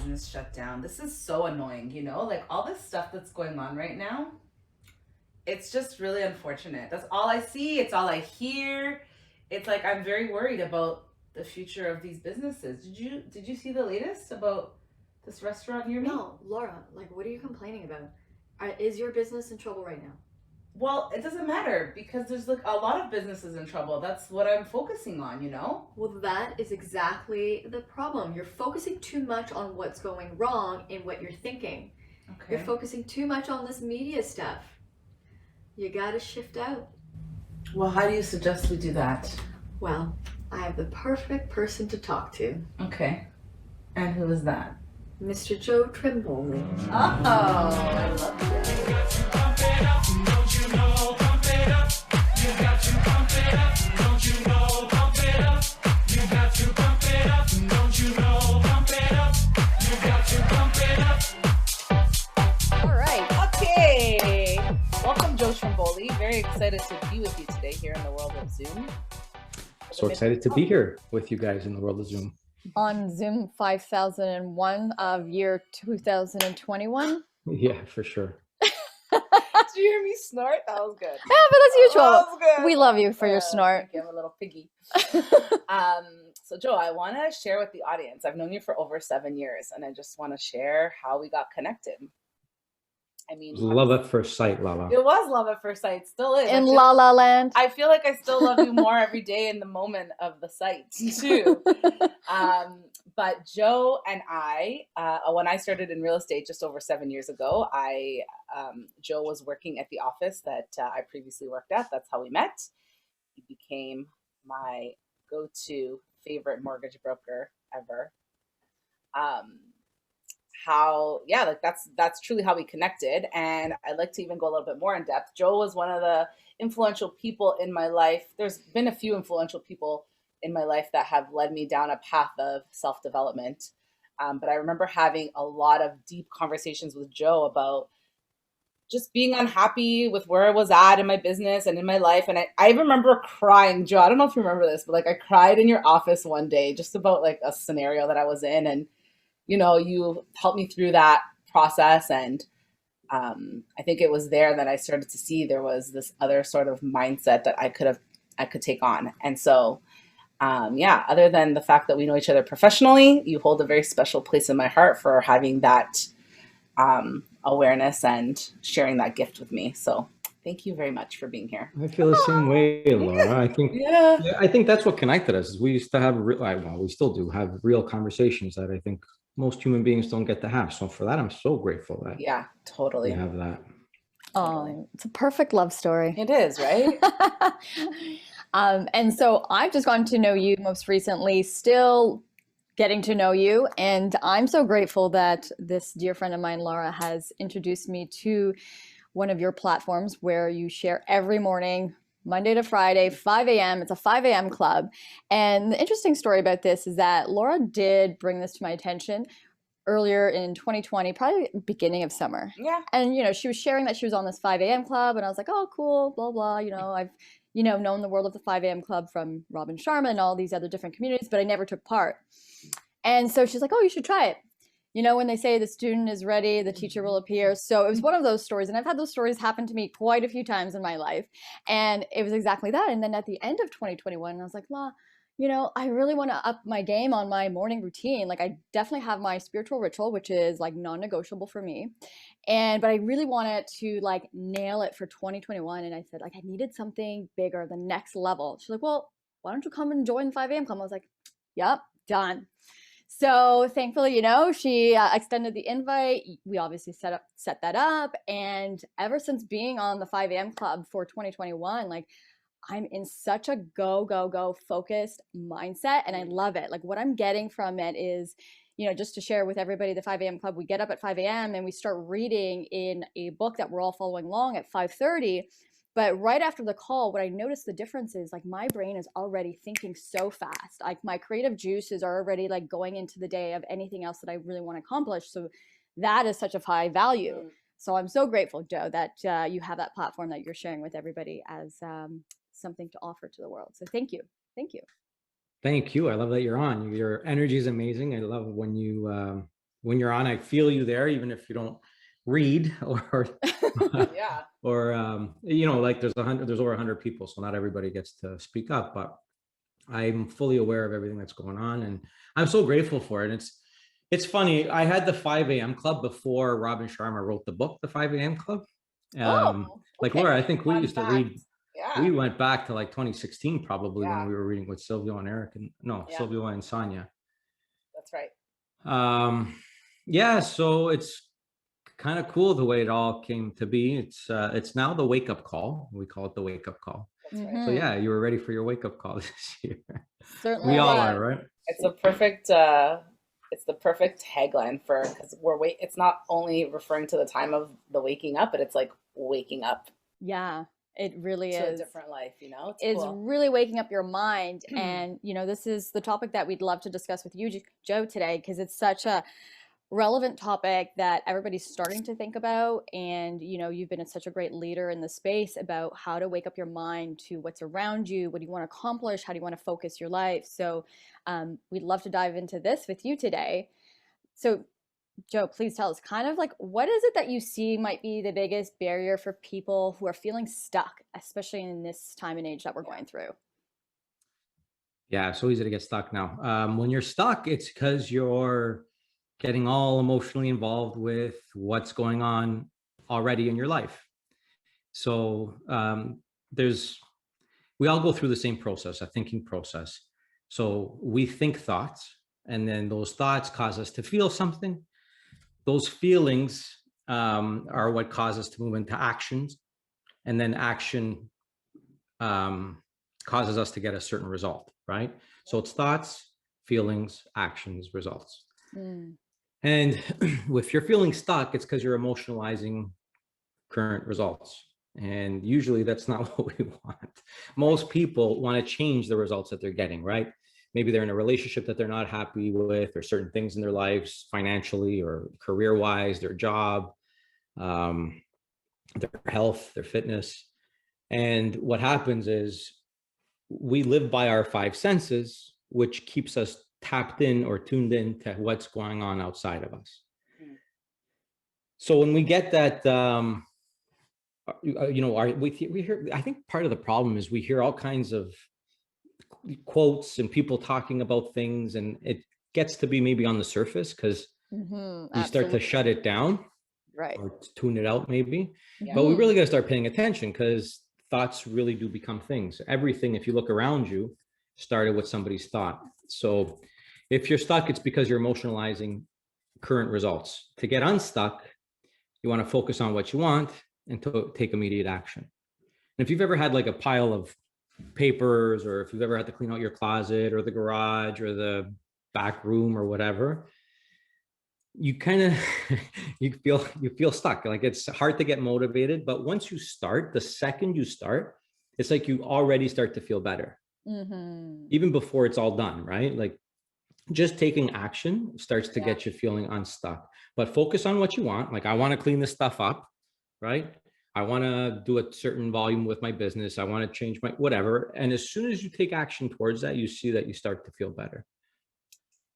business shut down. This is so annoying, like all this stuff that's going on right now. It's just really unfortunate. That's all I see. It's all I hear. It's like I'm very worried about the future of these businesses. Did you see the latest about this restaurant near me? No, Laura, like, what are you complaining about? Is your business in trouble right now? Well, it doesn't matter because there's like a lot of businesses in trouble. That's what I'm focusing on. Well, that is exactly the problem. You're focusing too much on what's going wrong in what you're thinking. Okay. You're focusing too much on this media stuff. You gotta shift out. Well, how do you suggest we do that? Well, I have the perfect person to talk to. Okay. And who is that? Mr. Joe Trimboli. Oh, I love it. All right. Okay. Welcome, Joe Trimboli. Very excited to be with you today here in the world of Zoom. So excited to be here with you guys in the world of Zoom. On Zoom 5001 of year 2021. Yeah, for sure. Did you hear me snort? That was good. Yeah, but that's usual. That was good. We love you for your snort. Thank you. I'm a little piggy. So Joe, I want to share with the audience. I've known you for over 7 years, and I just want to share how we got connected. I mean, Love at first sight, Lala. it was love at first sight. Still is. In La La Land. I feel like I still love you more every day in the moment of the sight too. But Joe and I, when I started in real estate just over 7 years ago, Joe was working at the office that I previously worked at. That's how we met. He became my go-to favorite mortgage broker ever. That's truly how we connected. And I'd like to even go a little bit more in depth. Joe was one of the influential people in my life. There's been a few influential people in my life that have led me down a path of self-development. But I remember having a lot of deep conversations with Joe about just being unhappy with where I was at in my business and in my life. And I remember crying, Joe, I don't know if you remember this, but like I cried in your office one day just about like a scenario that I was in. And, you helped me through that process. And I think it was there that I started to see there was this other sort of mindset that I could take on. And so, other than the fact that we know each other professionally, you hold a very special place in my heart for having that awareness and sharing that gift with me. So thank you very much for being here. I feel the same way, Laura. I think that's what connected us. We used to have we still do have real conversations that I think most human beings don't get to have. So for that, I'm so grateful that totally we have that. Oh, it's a perfect love story. It is, right? And so I've just gotten to know you most recently, still getting to know you. And I'm so grateful that this dear friend of mine, Laura, has introduced me to one of your platforms where you share every morning, Monday to Friday, 5 a.m. It's a 5 a.m. club. And the interesting story about this is that Laura did bring this to my attention earlier in 2020, probably beginning of summer. Yeah. And, she was sharing that she was on this 5 a.m. club. And I was like, oh, cool, blah, blah. I've, known the world of the 5 a.m. club from Robin Sharma and all these other different communities, but I never took part. And so she's like, oh, you should try it. When they say the student is ready, the teacher will appear. So it was one of those stories. And I've had those stories happen to me quite a few times in my life. And it was exactly that. And then at the end of 2021, I was like, La, I really want to up my game on my morning routine. Like I definitely have my spiritual ritual, which is like non-negotiable for me. But I really wanted to like nail it for 2021. And I said like, I needed something bigger, the next level. She's like, well, why don't you come and join the 5 a.m. club? I was like, yep, done. So thankfully, she extended the invite. We obviously set that up. And ever since being on the 5 a.m. club for 2021, like I'm in such a go focused mindset and I love it. Like what I'm getting from it is, just to share with everybody, the 5 a.m. club, we get up at 5 a.m. and we start reading in a book that we're all following along at 5:30. But right after the call, what I noticed the difference is like my brain is already thinking so fast. Like my creative juices are already like going into the day of anything else that I really want to accomplish. So that is such a high value. So I'm so grateful, Joe, that you have that platform that you're sharing with everybody as something to offer to the world. So thank you. Thank you. Thank you. I love that you're on. Your energy is amazing. I love when you when you're on, I feel you there, even if you don't read or Yeah. or you know, like there's over 100 people, so not everybody gets to speak up, but I'm fully aware of everything that's going on, and I'm so grateful for it. It's funny. I had the 5 a.m. club before Robin Sharma wrote the book, The 5 a.m. Club. Oh, Like okay. Laura, I think we Fun used to fact. read. Yeah. We went back to like 2016 probably when Yeah. we were reading with Silvio and Eric, and no, Yeah. Silvio and Sonia. That's right. Yeah, so it's kind of cool the way it all came to be. It's now the wake up call. We call it the wake up call. That's right. So yeah, you were ready for your wake up call this year. Certainly We all was. are, right? It's the perfect tagline for, because it's not only referring to the time of the waking up, but it's like waking up Yeah, it really to a is. different life, you know? It's Is cool. really waking up your mind. And, you know, this is the topic that we'd love to discuss with you, Joe, today, because it's such a relevant topic that everybody's starting to think about. And, you know, you've been such a great leader in the space about how to wake up your mind to what's around you, what do you want to accomplish, how do you want to focus your life. So we'd love to dive into this with you today. So Joe, please tell us kind of like what is it that you see might be the biggest barrier for people who are feeling stuck, especially in this time and age that we're going through? Yeah, it's so easy to get stuck now. When you're stuck, it's because you're getting all emotionally involved with what's going on already in your life. So we all go through the same process, a thinking process. So we think thoughts, and then those thoughts cause us to feel something. Those feelings are what cause us to move into actions, and then action causes us to get a certain result, right? So it's thoughts, feelings, actions, results. Mm. And if you're feeling stuck, it's because you're emotionalizing current results. And usually that's not what we want. Most people want to change the results that they're getting, right? Maybe they're in a relationship that they're not happy with, or certain things in their lives, financially or career-wise, their job, their health, their fitness. And what happens is we live by our five senses, which keeps us tapped in or tuned in to what's going on outside of us. So when we get that, you know, we hear, I think part of the problem is we hear all kinds of quotes and people talking about things, and it gets to be maybe on the surface because you start to shut it down, right, or tune it out maybe. Yeah. But we really got to start paying attention, because thoughts really do become things. Everything, if you look around you, started with somebody's thought. So if you're stuck, it's because you're emotionalizing current results. To get unstuck, you want to focus on what you want and to take immediate action. And if you've ever had like a pile of papers, or if you've ever had to clean out your closet or the garage or the back room or whatever, you kind of you feel stuck. Like it's hard to get motivated. But once you start, the second you start, it's like you already start to feel better, even before it's all done, right? Like just taking action starts to get you feeling unstuck. But focus on what you want. Like, I want to clean this stuff up, right? I want to do a certain volume with my business. I want to change my whatever. And as soon as you take action towards that, you see that you start to feel better.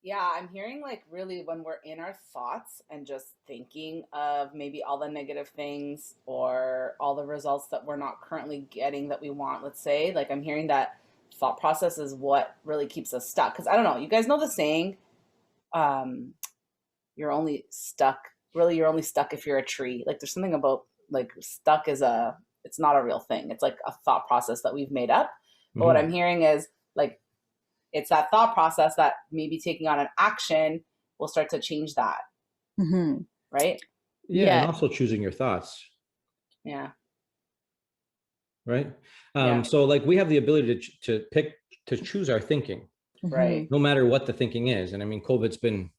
Yeah, I'm hearing like really when we're in our thoughts and just thinking of maybe all the negative things or all the results that we're not currently getting that we want, let's say, like I'm hearing that thought process is what really keeps us stuck. Because I don't know, you guys know the saying, you're only stuck, really, you're only stuck if you're a tree. Like there's something about like stuck is it's not a real thing. It's like a thought process that we've made up. But what I'm hearing is like, it's that thought process that maybe taking on an action will start to change that. Right? Yeah. And also choosing your thoughts. Yeah. Right. So like we have the ability to choose our thinking, right? No matter what the thinking is. And I mean, COVID's been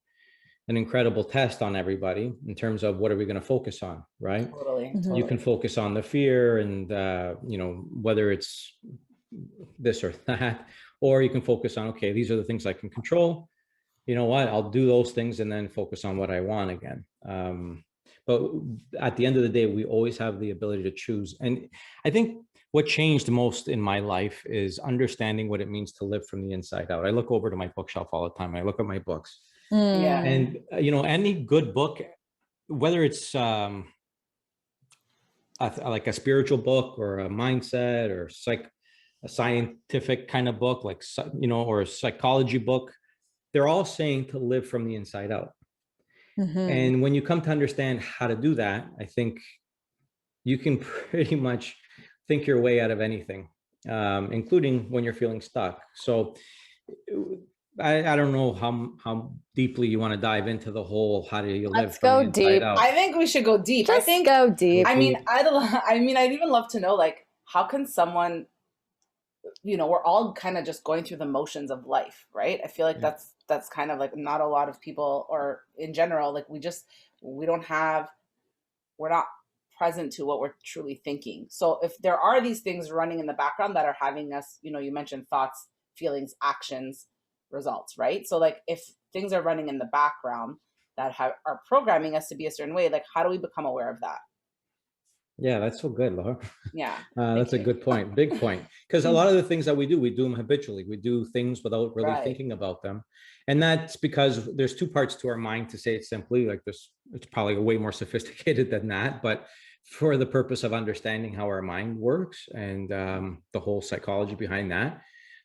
an incredible test on everybody in terms of what are we going to focus on, right? Totally. You can focus on the fear and, you know, whether it's this or that, or you can focus on, okay, these are the things I can control. You know what, I'll do those things and then focus on what I want again. But at the end of the day, we always have the ability to choose. And I think what changed most in my life is understanding what it means to live from the inside out. I look over to my bookshelf all the time. I look at my books, Yeah. And, any good book, whether it's like a spiritual book or a mindset or a scientific kind of book, like, or a psychology book, they're all saying to live from the inside out. And when you come to understand how to do that, I think you can pretty much think your way out of anything, including when you're feeling stuck. So I don't know how deeply you want to dive into the whole how do you live Let's from go the inside deep. out. I think we should go deep. I Just think go deep. I mean, I'd even love to know, like, how can someone, we're all kind of just going through the motions of life, right? I feel like Yeah. that's kind of like not a lot of people, or in general, like we don't have, we're not present to what we're truly thinking. So if there are these things running in the background that are having us, you mentioned thoughts, feelings, actions, results, right? So like if things are running in the background that are programming us to be a certain way, like how do we become aware of that? Yeah, that's so good, Laura. Yeah. That's a you. good point, big point. Because a lot of the things that we do them habitually. We do things without really Right. thinking about them. And that's because there's two parts to our mind, to say it simply. Like this, it's probably way more sophisticated than that. But for the purpose of understanding how our mind works and the whole psychology behind that,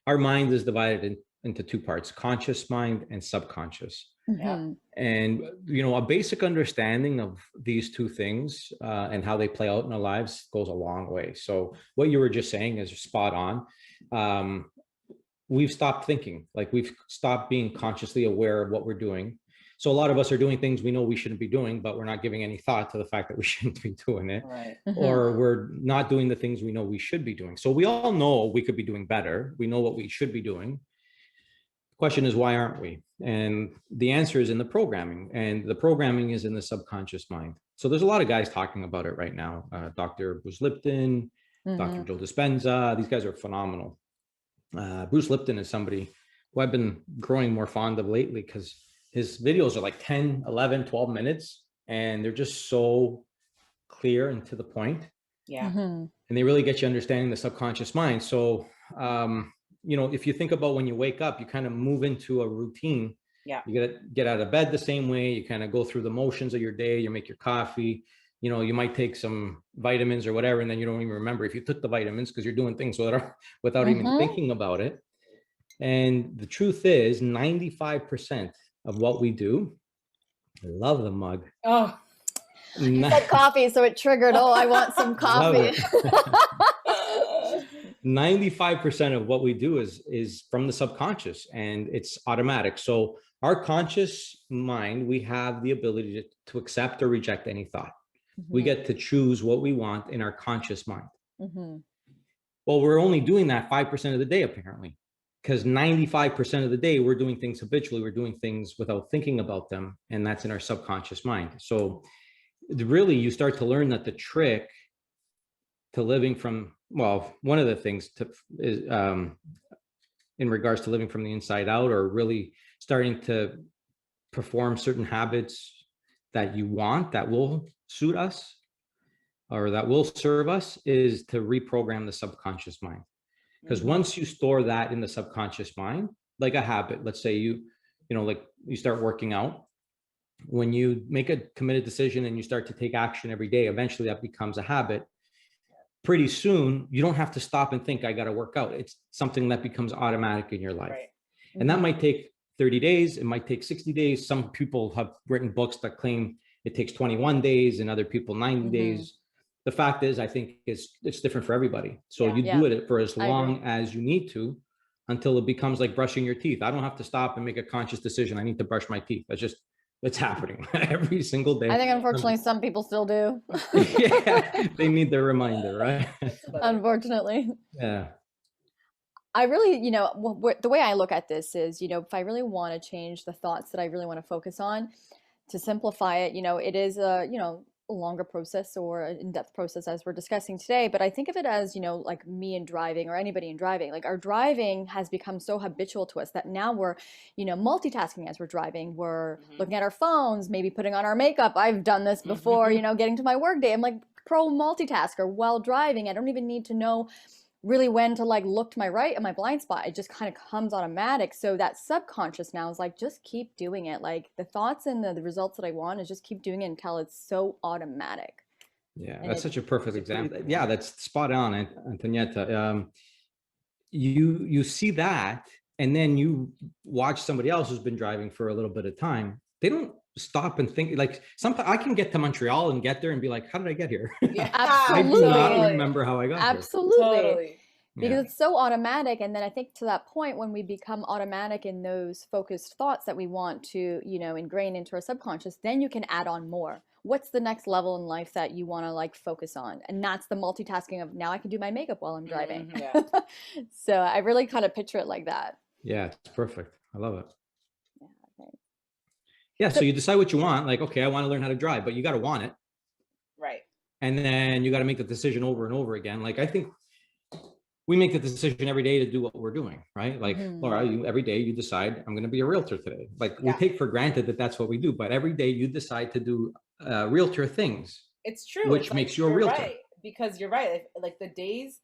our mind is divided into two parts: conscious mind and subconscious. Yeah. And a basic understanding of these two things and how they play out in our lives goes a long way. So what you were just saying is spot on. We've stopped thinking, like we've stopped being consciously aware of what we're doing. So a lot of us are doing things we know we shouldn't be doing, but we're not giving any thought to the fact that we shouldn't be doing it. Right. Or we're not doing the things we know we should be doing. So we all know we could be doing better. We know what we should be doing. Question is, why aren't we? And the answer is in the programming, and the programming is in the subconscious mind. So there's a lot of guys talking about it right now. Dr. Bruce Lipton, Dr. Joe Dispenza, these guys are phenomenal. Bruce Lipton is somebody who I've been growing more fond of lately because his videos are like 10, 11, 12 minutes, and they're just so clear and to the point. Yeah. And they really get you understanding the subconscious mind. So, if you think about when you wake up, you kind of move into a routine. Yeah. You gotta get out of bed the same way. You kind of go through the motions of your day. You make your coffee. You might take some vitamins or whatever, and then you don't even remember if you took the vitamins because you're doing things without even thinking about it. And the truth is, 95% of what we do, I love the mug. Oh, you said coffee, so it triggered, oh, I want some coffee. 95% of what we do is from the subconscious, and it's automatic. So our conscious mind, we have the ability to accept or reject any thought. We get to choose what we want in our conscious mind. Well, we're only doing that 5% of the day, apparently, because 95% of the day we're doing things habitually. We're doing things without thinking about them, and that's in our subconscious mind. So really, you start to learn that the trick to living from, well, one of the things is in regards to living from the inside out, or really starting to perform certain habits that you want, that will suit us or that will serve us, is to reprogram the subconscious mind. Because once you store that in the subconscious mind, like a habit, let's say you start working out, when you make a committed decision and you start to take action every day, eventually that becomes a habit. Pretty soon, you don't have to stop and think, I got to work out. It's something that becomes automatic in your life. right. And that might take 30 days. It might take 60 days. Some people have written books that claim it takes 21 days and other people 90 days. The fact is, I think it's different for everybody. So you do it for as long as you need to, until it becomes like brushing your teeth. I don't have to stop and make a conscious decision. I need to brush my teeth. It's happening every single day. I think unfortunately some people still do. Yeah, they need their reminder, right? Unfortunately. Yeah. I really, the way I look at this is, if I really want to change the thoughts that I really want to focus on, to simplify it, it is a longer process or an in-depth process, as we're discussing today. But I think of it as, like me in driving, or anybody in driving. Like, our driving has become so habitual to us that now we're, multitasking as we're driving. We're looking at our phones, maybe putting on our makeup. I've done this before, getting to my work day. I'm like pro multitasker while driving. I don't even need to know really when to like look to my right and my blind spot. It just kind of comes automatic. So that subconscious now is like, just keep doing it. Like the thoughts and the results that I want is just keep doing it until it's so automatic. Yeah, And that's it, such a perfect example. Yeah, that's spot on, Antonietta. You see that, and then you watch somebody else who's been driving for a little bit of time. They don't stop and think. Like sometimes I can get to Montreal and get there and be like, how did I get here? Yeah, I do not Absolutely. remember how I got here. absolutely. totally. Because Yeah, it's so automatic. And then I think to that point, when we become automatic in those focused thoughts that we want to, you know, ingrain into our subconscious, then you can add on more. What's the next level in life that you want to like focus on? And that's the multitasking of, now I can do my makeup while I'm driving. Yeah. So I really kind of picture it like that. yeah, it's perfect. I love it. Yeah. Okay. Yeah, So so you decide what you want. Like, okay, I want to learn how to drive, but you got to want it, Right. and then you got to make the decision over and over again. Like I think we make the decision every day to do what we're doing, right? Like Laura, you every day you decide I'm going to be a realtor today. Like we Yeah. take for granted that that's what we do, but every day you decide to do realtor things, It's true. which It's like, makes you a you're realtor. right. Because you're right. Like the days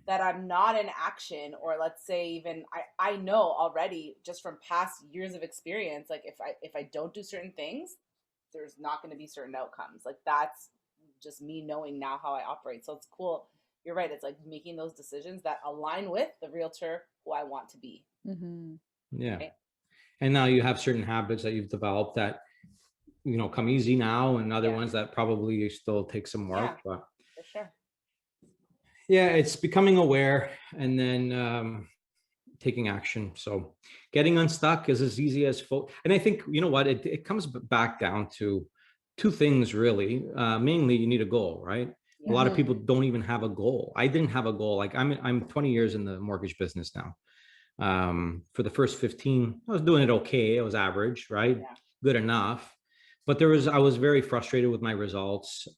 that I'm not in action, or let's say even I know already just from past years of experience, like if I don't do certain things, there's not going to be certain outcomes. Like that's just me knowing now how I operate. So it's cool. You're right. It's like making those decisions that align with the realtor who I want to be. mm-hmm. Yeah. Right? And now you have certain habits that you've developed that, you know, come easy now, and other Yeah. ones that probably still take some work. Yeah. But For sure. yeah, it's becoming aware and then taking action. So getting unstuck is as easy as and I think, you know what, it comes back down to two things really. Mainly you need a goal, right? A lot of people don't even have a goal. I didn't have a goal. Like I'm 20 years in the mortgage business now. For the first 15, I was doing it okay. It was average, right? Yeah. Good enough. But I was very frustrated with my results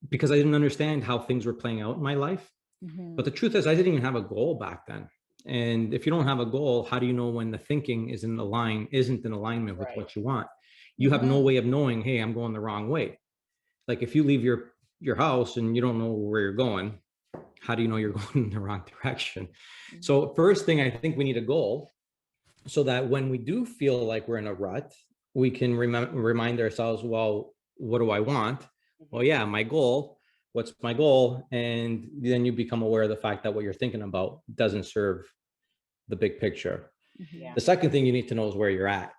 because I didn't understand how things were playing out in my life. But the truth is, I didn't even have a goal back then. And if you don't have a goal, how do you know when the thinking isn't in alignment with Right. what you want? You have no way of knowing, hey, I'm going the wrong way. Like if you leave your house and you don't know where you're going, how do you know you're going in the wrong direction? So first thing, I think we need a goal so that when we do feel like we're in a rut, we can remind ourselves, well, what do I want? Well, yeah, my goal. What's my goal? And then you become aware of the fact that what you're thinking about doesn't serve the big picture. Yeah. The second thing you need to know is where you're at.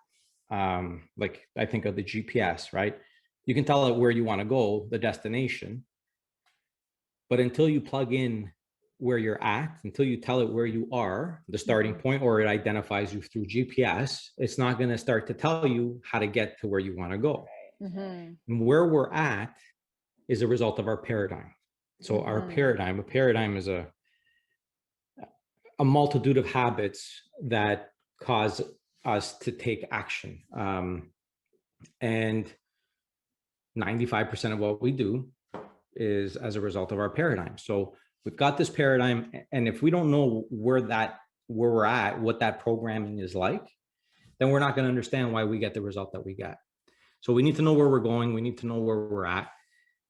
Like I think of the GPS, right? You can tell it where you want to go, the destination. But until you plug in where you're at, until you tell it where you are, the starting point, or it identifies you through GPS, it's not going to start to tell you how to get to where you want to go. Right. And where we're at is a result of our paradigm. So our paradigm, a paradigm is a multitude of habits that cause us to take action. And 95% of what we do is as a result of our paradigm. So we've got this paradigm, and if we don't know where we're at, what that programming is like, then we're not going to understand why we get the result that we get. So we need to know where we're going. We need to know where we're at.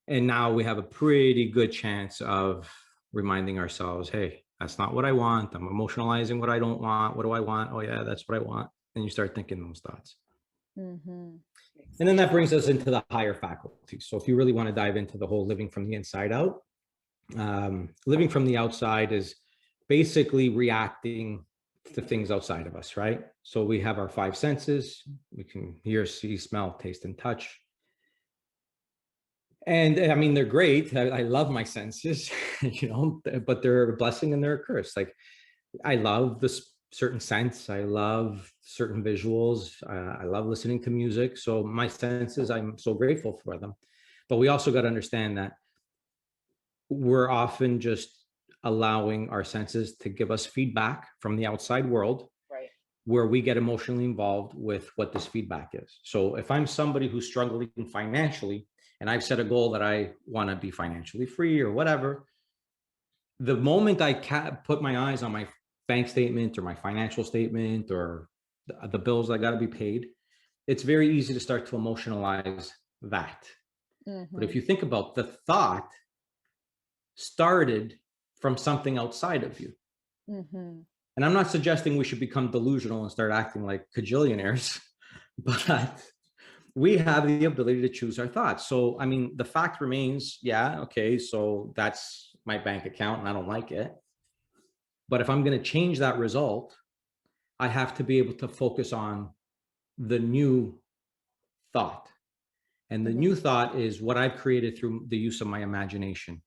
And now we have a pretty good chance of reminding ourselves, hey, that's not what I want. I'm emotionalizing what I don't want. What do I want? Oh yeah, that's what I want. And you start thinking those thoughts. And then that brings us into the higher faculties. So if you really want to dive into the whole living from the inside out, living from the outside is basically reacting to things outside of us, right? So we have our five senses. We can hear, see, smell, taste, and touch. And I mean, they're great. I love my senses, you know, but they're a blessing and they're a curse. Like I love this certain scents. I love certain visuals. I love listening to music. So my senses, I'm so grateful for them. But we also got to understand that we're often just allowing our senses to give us feedback from the outside world, Right. where we get emotionally involved with what this feedback is. So if I'm somebody who's struggling financially and I've set a goal that I want to be financially free or whatever, the moment I put my eyes on my bank statement or my financial statement or the bills that got to be paid, it's very easy to start to emotionalize that. But if you think about the thought started from something outside of you. Mm-hmm. And I'm not suggesting we should become delusional and start acting like cajillionaires, but we have the ability to choose our thoughts. So, I mean, the fact remains, yeah, okay, so that's my bank account and I don't like it. But if I'm going to change that result, I have to be able to focus on the new thought. And the new thought is what I've created through the use of my imagination.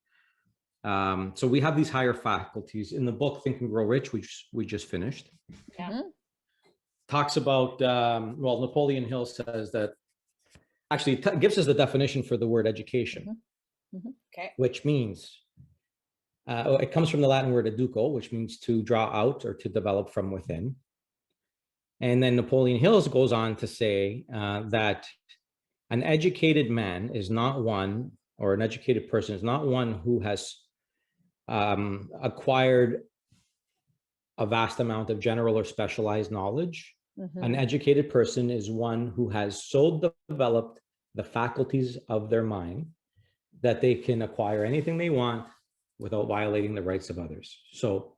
So we have these higher faculties. In the book Think and Grow Rich, which we just finished, Yeah. talks about, well, Napoleon Hill says that, actually gives us the definition for the word education, Okay. which means, it comes from the Latin word educo, which means to draw out or to develop from within. And then Napoleon Hill goes on to say that an educated man is not one, or an educated person is not one who has acquired a vast amount of general or specialized knowledge. An educated person is one who has so developed the faculties of their mind that they can acquire anything they want without violating the rights of others. So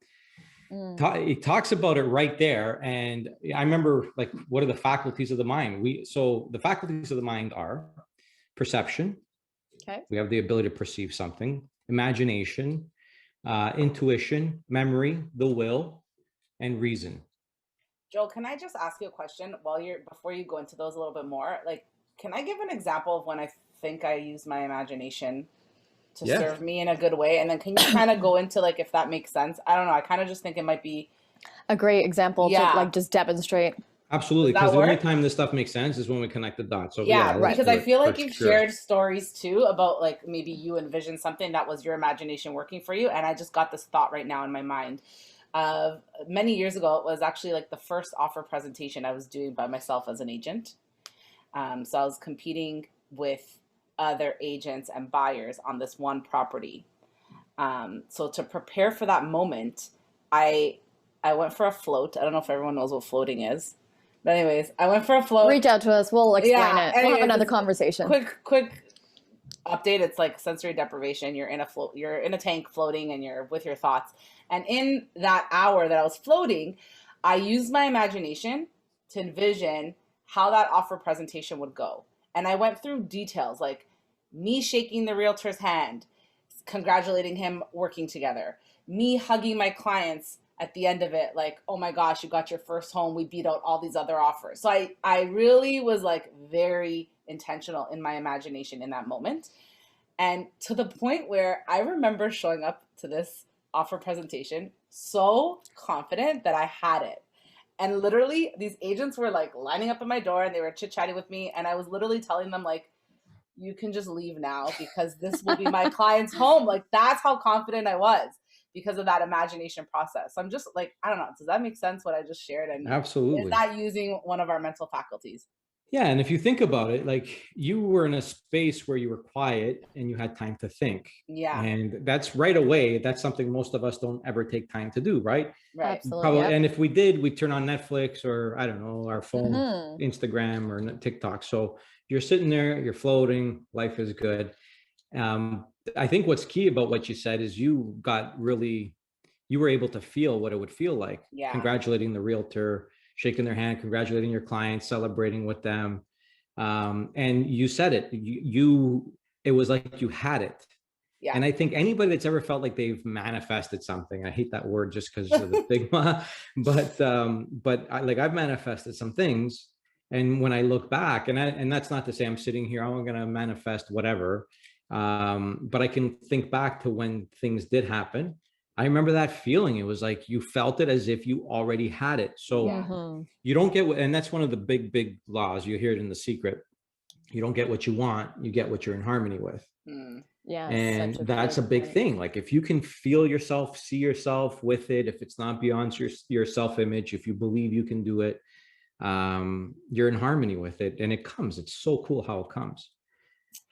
he talks about it right there. And I remember, like, what are the faculties of the mind? So the faculties of the mind are perception. Okay. We have the ability to perceive something, imagination, intuition, memory, the will, and reason. Joel, can I just ask you a question before you go into those a little bit more? Like, can I give an example of when I think I use my imagination to serve me in a good way? And then can you kind of go into, like, if that makes sense? I don't know. I kind of just think it might be a great example to like just demonstrate. Absolutely, because the only time this stuff makes sense is when we connect the dots. So yeah, right. Because I feel like you've shared stories too about, like, maybe you envisioned something that was your imagination working for you, and I just got this thought right now in my mind. Many years ago, it was actually like the first offer presentation I was doing by myself as an agent. So I was competing with other agents and buyers on this one property. So to prepare for that moment, I went for a float. I don't know if everyone knows what floating is. But anyways, I went for a float. Reach out to us. We'll explain it. Anyways, we'll have another conversation. Quick update. It's like sensory deprivation. You're in a tank floating, and you're with your thoughts. And in that hour that I was floating, I used my imagination to envision how that offer presentation would go. And I went through details, like me shaking the realtor's hand, congratulating him working together, me hugging my clients at the end of it, like, oh my gosh, you got your first home. We beat out all these other offers. So I really was, like, very intentional in my imagination in that moment. And to the point where I remember showing up to this offer presentation so confident that I had it. And literally these agents were, like, lining up at my door and they were chit-chatting with me. And I was literally telling them, like, you can just leave now because this will be my client's home. Like, that's how confident I was because of that imagination process. So I'm just like, I don't know. Does that make sense what I just shared? And absolutely. Is that using one of our mental faculties? Yeah. And if you think about it, like, you were in a space where you were quiet and you had time to think. Yeah. And that's right away. That's something most of us don't ever take time to do, right? Right. Absolutely. Probably, and if we did, we'd turn on Netflix or, I don't know, our phone, Instagram or TikTok. So you're sitting there, you're floating, life is good. I think what's key about what you said is you were able to feel what it would feel like. Yeah. Congratulating the realtor, shaking their hand, congratulating your clients, celebrating with them. And you said it, it was like you had it. Yeah. And I think anybody that's ever felt like they've manifested something, I hate that word just because of the stigma, but I've manifested some things. And when I look back, and that's not to say I'm sitting here, I'm going to manifest whatever. But I can think back to when things did happen. I remember that feeling. It was like you felt it as if you already had it. So you don't get, and that's one of the big laws. You hear it in The Secret. You don't get what you want, you get what you're in harmony with. Yeah. And that's a big thing. Like, if you can feel yourself, see yourself with it, if it's not beyond your self-image, if you believe you can do it, you're in harmony with it. And it's so cool how it comes.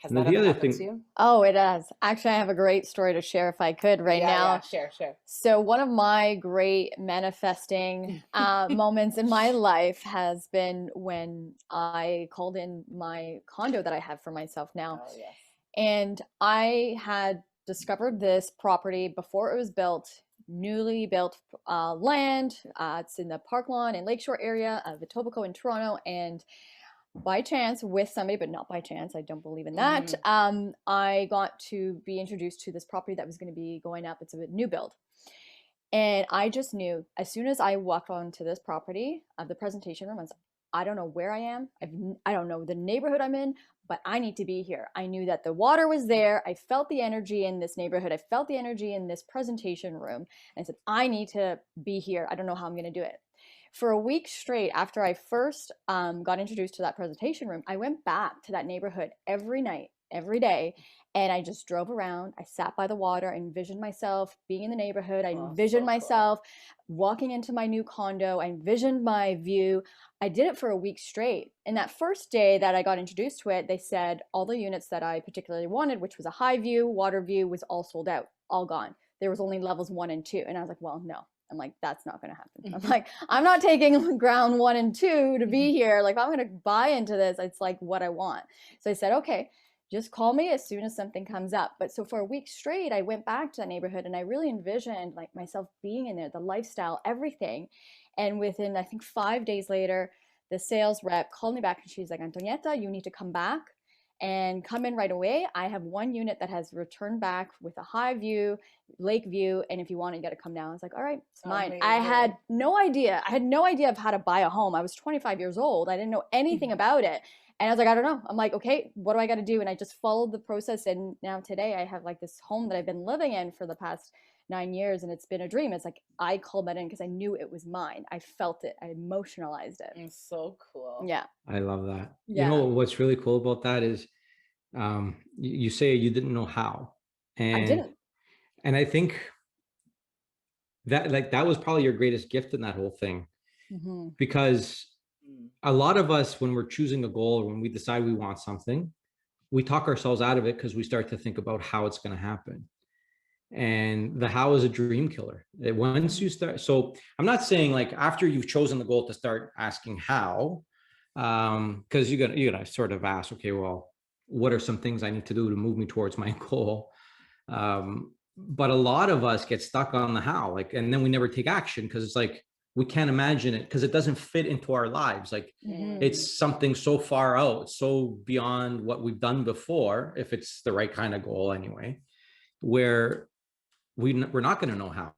Has that ever happened to you? Oh, it has. Actually, I have a great story to share if I could now. Yeah, share. So one of my great manifesting moments in my life has been when I called in my condo that I have for myself now. Oh, yes. And I had discovered this property before it was built, newly built land. It's in the park lawn and lakeshore area of Etobicoke in Toronto. And by chance, with somebody, but not by chance, I don't believe in that, I got to be introduced to this property that was going to be going up. It's a new build. And I just knew as soon as I walked onto this property of the presentation room, I don't know where I am. I don't know the neighborhood I'm in, but I need to be here. I knew that the water was there. I felt the energy in this neighborhood. I felt the energy in this presentation room. And I said, I need to be here. I don't know how I'm going to do it. For a week straight, after I first got introduced to that presentation room, I went back to that neighborhood every night, every day. And I just drove around. I sat by the water. I envisioned myself being in the neighborhood. I envisioned myself walking into my new condo. I envisioned my view. I did it for a week straight. And that first day that I got introduced to it, they said all the units that I particularly wanted, which was a high view, water view, was all sold out, all gone. There was only levels 1 and 2. And I was like, well, no. I'm like, that's not going to happen. I'm like, I'm not taking ground 1 and 2 to be here. Like, if I'm going to buy into this, it's like what I want. So I said, okay, just call me as soon as something comes up. But so for a week straight, I went back to that neighborhood and I really envisioned like myself being in there, the lifestyle, everything. And within, I think 5 days later, the sales rep called me back and she's like, Antonietta, you need to come back and come in right away. I have 1 unit that has returned back with a high view, lake view, and if you want it, you got to come down. I was like, all right, it's mine. Amazing. I had no idea. I had no idea of how to buy a home. I was 25 years old. I didn't know anything about it. And I was like, I don't know. I'm like, okay, what do I got to do? And I just followed the process. And now today I have like this home that I've been living in for the past 9 years, and it's been a dream. It's like I called that in because I knew it was mine. I felt it. I emotionalized it. It's so cool. Yeah. I love that. Yeah. You know, what's really cool about that is you say you didn't know how. And I didn't. And I think that like that was probably your greatest gift in that whole thing. Because a lot of us, when we're choosing a goal or when we decide we want something, we talk ourselves out of it because we start to think about how it's going to happen. And the how is a dream killer. Once you start, so I'm not saying like after you've chosen the goal to start asking how, because you're gonna sort of ask, okay, well, what are some things I need to do to move me towards my goal? But a lot of us get stuck on the how, like, and then we never take action because it's like we can't imagine it because it doesn't fit into our lives. Like it's something so far out, so beyond what we've done before, if it's the right kind of goal anyway, where we're not going to know how.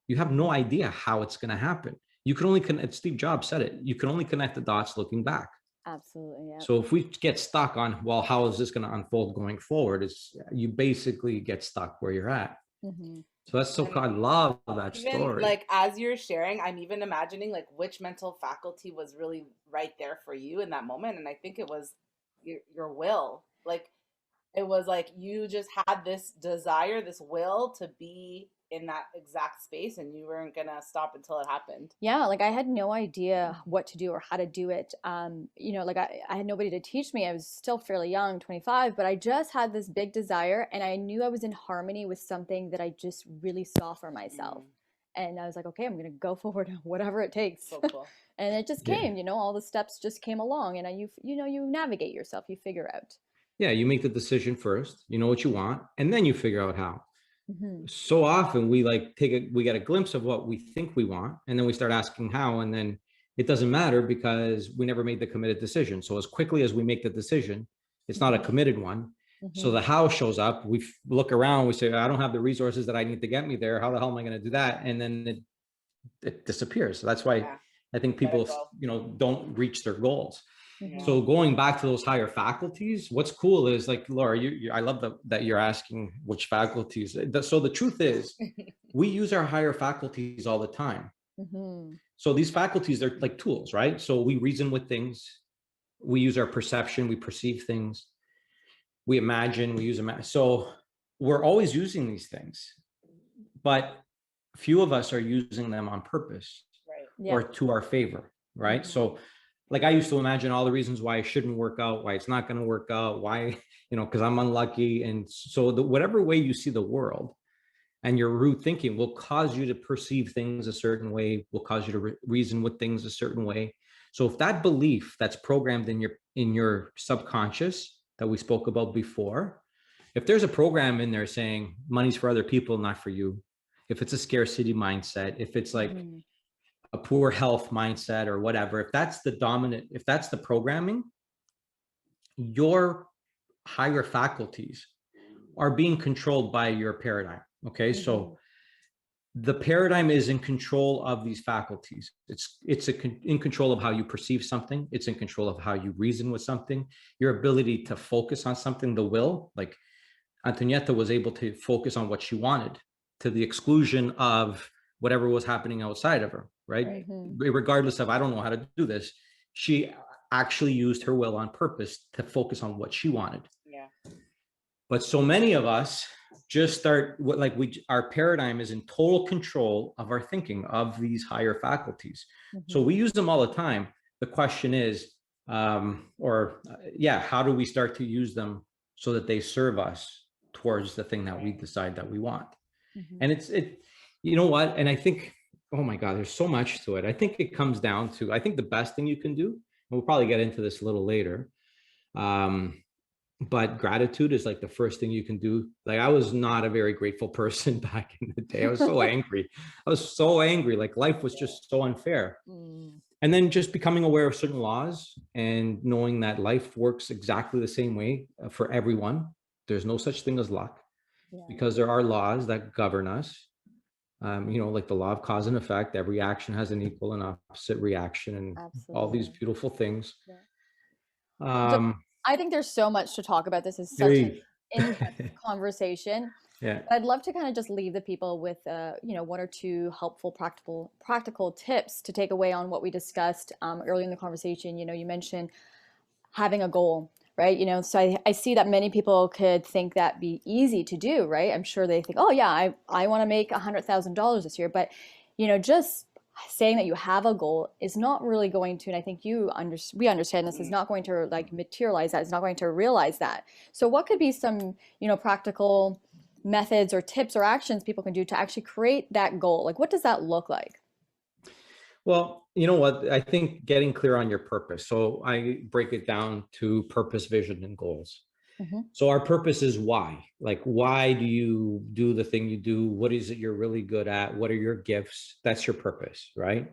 You have no idea how it's going to happen. You can only connect, Steve Jobs said it, you can only connect the dots looking back. Absolutely. Yeah. So if we get stuck on, well, how is this going to unfold going forward? It's you basically get stuck where you're at. So that's so cool. I love that story. Like as you're sharing, I'm even imagining like which mental faculty was really right there for you in that moment. And I think it was your will. Like it was like you just had this desire, this will to be in that exact space, and you weren't gonna stop until it happened. Yeah, like I had no idea what to do or how to do it. Like I had nobody to teach me. I was still fairly young, 25, but I just had this big desire, and I knew I was in harmony with something that I just really saw for myself. And I was like, okay, I'm gonna go forward, whatever it takes. So cool. And it just came, all the steps just came along, and you navigate yourself, you figure out. Yeah, you make the decision first, you know what you want, and then you figure out how. So often we get a glimpse of what we think we want, and then we start asking how, and then it doesn't matter because we never made the committed decision. So as quickly as we make the decision, it's not a committed one. So the how shows up, we look around, we say, I don't have the resources that I need to get me there. How the hell am I going to do that? And then it disappears. So that's why I think people, don't reach their goals. So going back to those higher faculties, what's cool is like, Laura, I love that you're asking which faculties. So the truth is we use our higher faculties all the time. So these faculties, they're like tools, right? So we reason with things. We use our perception. We perceive things. We imagine, we use them. So we're always using these things, but few of us are using them on purpose or to our favor, right? So like I used to imagine all the reasons why I shouldn't work out, why it's not going to work out, why, because I'm unlucky. And so whatever way you see the world and your root thinking will cause you to perceive things a certain way, will cause you to reason with things a certain way. So if that belief that's programmed in your subconscious that we spoke about before, if there's a program in there saying money's for other people, not for you, if it's a scarcity mindset, if it's like a poor health mindset or whatever, if that's the dominant, if that's the programming, your higher faculties are being controlled by your paradigm. Okay. So the paradigm is in control of these faculties. In control of how you perceive something. It's in control of how you reason with something, your ability to focus on something, the will. Like Antonietta was able to focus on what she wanted to the exclusion of whatever was happening outside of her, right? Regardless of, I don't know how to do this, she actually used her will on purpose to focus on what she wanted. Yeah. But so many of us just start like our paradigm is in total control of our thinking of these higher faculties. So we use them all the time. The question is, how do we start to use them so that they serve us towards the thing that we decide that we want? And you know what? And I think, oh my God, there's so much to it. I think it comes down to, I think the best thing you can do, and we'll probably get into this a little later, but gratitude is like the first thing you can do. Like, I was not a very grateful person back in the day. I was so angry. I was so angry. Like, life was just so unfair. And then just becoming aware of certain laws and knowing that life works exactly the same way for everyone. There's no such thing as luck, because there are laws that govern us. Like the law of cause and effect. Every action has an equal and opposite reaction, and all these beautiful things. I think there's so much to talk about. This is such an in-depth conversation. I'd love to kind of just leave the people with, one or two helpful, practical tips to take away on what we discussed earlier in the conversation. You mentioned having a goal, right? So I see that many people could think that be easy to do, right? I'm sure they think, oh yeah, I want to make $100,000 this year, but just saying that you have a goal is not really going to, and I think we understand this, is not going to like materialize that. It's not going to realize that. So what could be some, practical methods or tips or actions people can do to actually create that goal? Like, what does that look like? Well, you know what? I think getting clear on your purpose. So I break it down to purpose, vision, and goals. So our purpose is why. Like, why do you do the thing you do? What is it you're really good at? What are your gifts? That's your purpose, right?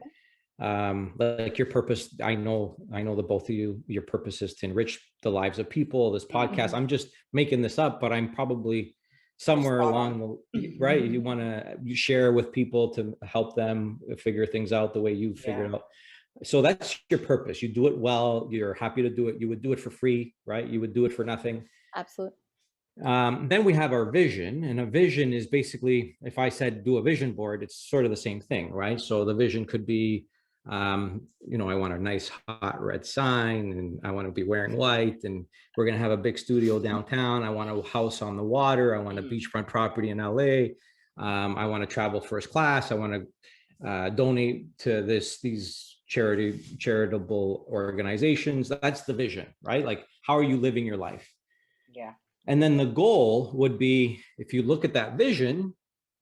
Like your purpose, I know the both of you, your purpose is to enrich the lives of people. This podcast, I'm just making this up, but I'm probably somewhere along the right. You want to share with people to help them figure things out the way you figured out. So that's your purpose. You do it well. You're happy to do it. You would do it for free, right? You would do it for nothing. Absolutely. Then we have our vision, and a vision is basically, if I said do a vision board, it's sort of the same thing, right? So the vision could be, I want a nice hot red sign, and I want to be wearing white, and we're going to have a big studio downtown. I want a house on the water. I want a beachfront property in LA. I want to travel first class. I want to donate to these charitable organizations. That's the vision, right? Like, how are you living your life? Yeah. And then the goal would be, if you look at that vision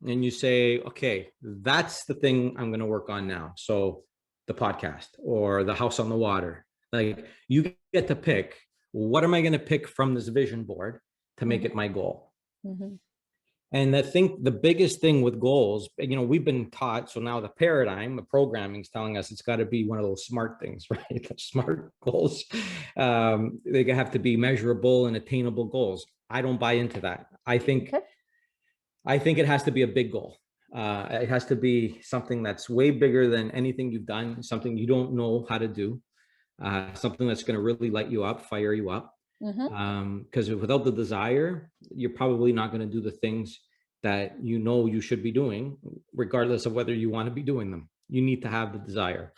and you say, okay, that's the thing I'm going to work on now. So the podcast or the house on the water, like, you get to pick, what am I going to pick from this vision board to make it my goal? And I think the biggest thing with goals, we've been taught, so now the paradigm, the programming is telling us it's got to be one of those SMART things, right? SMART goals. They have to be measurable and attainable goals. I don't buy into that. I think it has to be a big goal. It has to be something that's way bigger than anything you've done, something you don't know how to do, something that's going to really light you up, fire you up. Because without the desire, you're probably not going to do the things that you should be doing, regardless of whether you want to be doing them. You need to have the desire.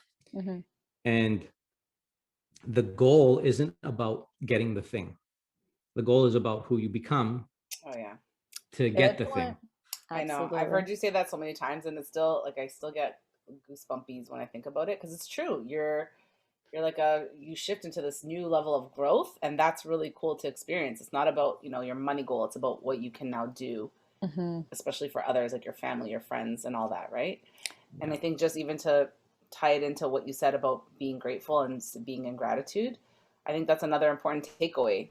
And the goal isn't about getting the thing. The goal is about who you become to get the thing. I know. I've heard you say that so many times, and it's still like, I still get goosebumpies when I think about it, because it's true. You're like you shift into this new level of growth, and that's really cool to experience. It's not about, your money goal. It's about what you can now do, especially for others, like your family, your friends, and all that. Right. And I think just even to tie it into what you said about being grateful and being in gratitude, I think that's another important takeaway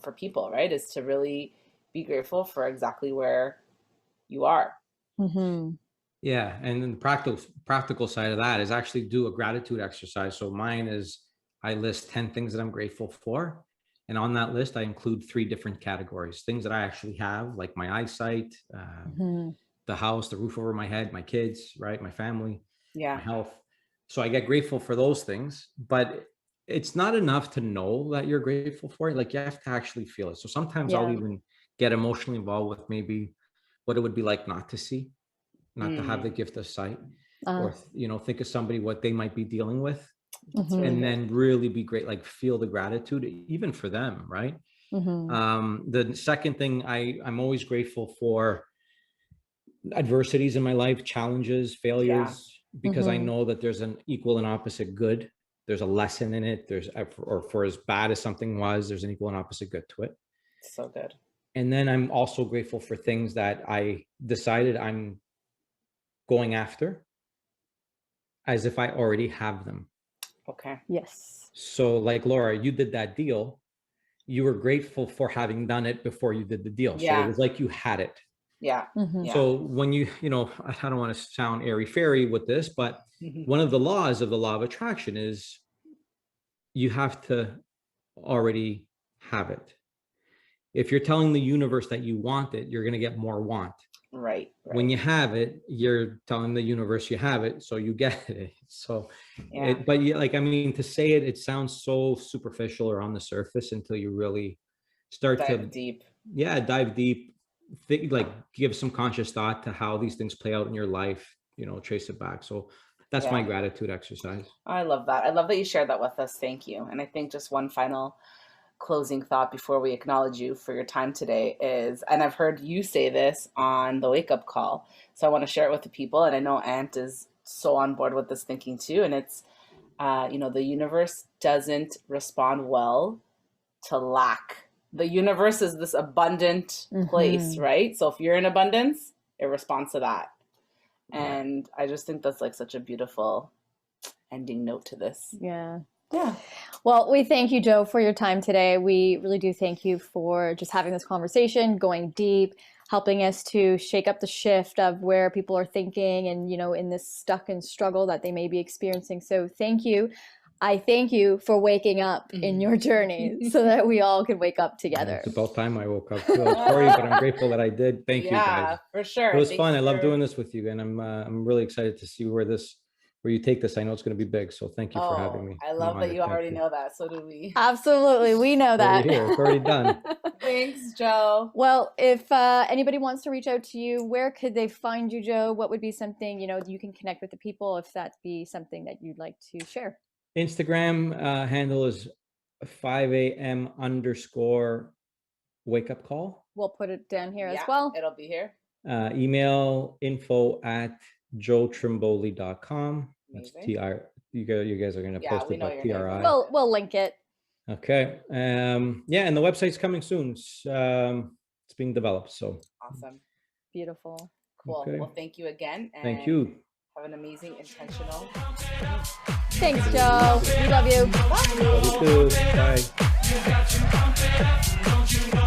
for people, right? Is to really be grateful for exactly where you are. Mm-hmm. Yeah, and then the practical side of that is actually do a gratitude exercise. So mine is I list 10 things that I'm grateful for. And on that list, I include 3 different categories, things that I actually have, like my eyesight, Mm-hmm. the house, the roof over my head, my kids, right? My family, my Yeah. health. So I get grateful for those things, but it's not enough to know that you're grateful for it. Like you have to actually feel it. So sometimes I'll Yeah. even get emotionally involved with maybe what it would be like not to see, not to have the gift of sight, or think of somebody what they might be dealing with, That's really and good. then really be great, like feel the gratitude even for them, right? Mm-hmm. The second thing, I'm always grateful for adversities in my life, challenges, Yeah. failures, because I Mm-hmm. know that there's an equal and opposite good. There's a lesson in it. Or for as bad as something was, there's an equal and opposite good to it. So good. And then I'm also grateful for things that I decided I'm going after as if I already have them. Okay. Yes. So like Laura, you did that deal. You were grateful for having done it before you did the deal. So it Yeah. was like you had it. Yeah. Mm-hmm. Yeah. So when I don't want to sound airy fairy with this, but one of the laws of the law of attraction is you have to already have it. If you're telling the universe that you want it, you're going to get more want. Right. When Right. you have it, you're telling the universe you have it, so you get it. So, Yeah. but yeah, like, I mean, to say it, it sounds so superficial or on the surface until you really start to, Dive deep. dive deep, like give some conscious thought to how these things play out in your life, trace it back. So that's my Yeah. gratitude exercise. I love that. I love that you shared that with us. Thank you. And I think just one final closing thought before we acknowledge you for your time today is, and I've heard you say this on the wake up call, so I want to share it with the people. And I know Ant is so on board with this thinking too. And it's, the universe doesn't respond well to lack. The universe is this abundant place, Mm-hmm. right? So if you're in abundance, it responds to that. Right. And I just think that's like such a beautiful ending note to this. Yeah. Yeah. Well, we thank you, Joe, for your time today. We really do thank you for just having this conversation, going deep, helping us to shake up the shift of where people are thinking and, in this stuck and struggle that they may be experiencing. So thank you. I thank you for waking up in your journey so that we all can wake up together. It's about time I woke up too. I was sorry, but I'm grateful that I did. Thank you guys. Yeah, for sure. It was Thanks fun. I love for- doing this with you, and I'm really excited to see where you take this. I know it's going to be big, so thank you for having me. I love that you already know that. So do we. Absolutely. We know that. Over here. It's already done. Thanks, Joe. Well, if anybody wants to reach out to you, where could they find you, Joe? What would be something, you can connect with the people if that be something that you'd like to share? Instagram handle is 5 a.m. _ wake up call. We'll put it down here as well. It'll be here. Email info@joetrimboli.com. That's Amazing. TR. You guys are going to post we it, know but your name. TRI. We'll link it. Okay. And the website's coming soon. It's being developed. So Awesome. Beautiful. Cool. Okay. Well, thank you again. And thank you. Have an amazing, intentional. Thanks, Joe. We love you. Love you too. Bye.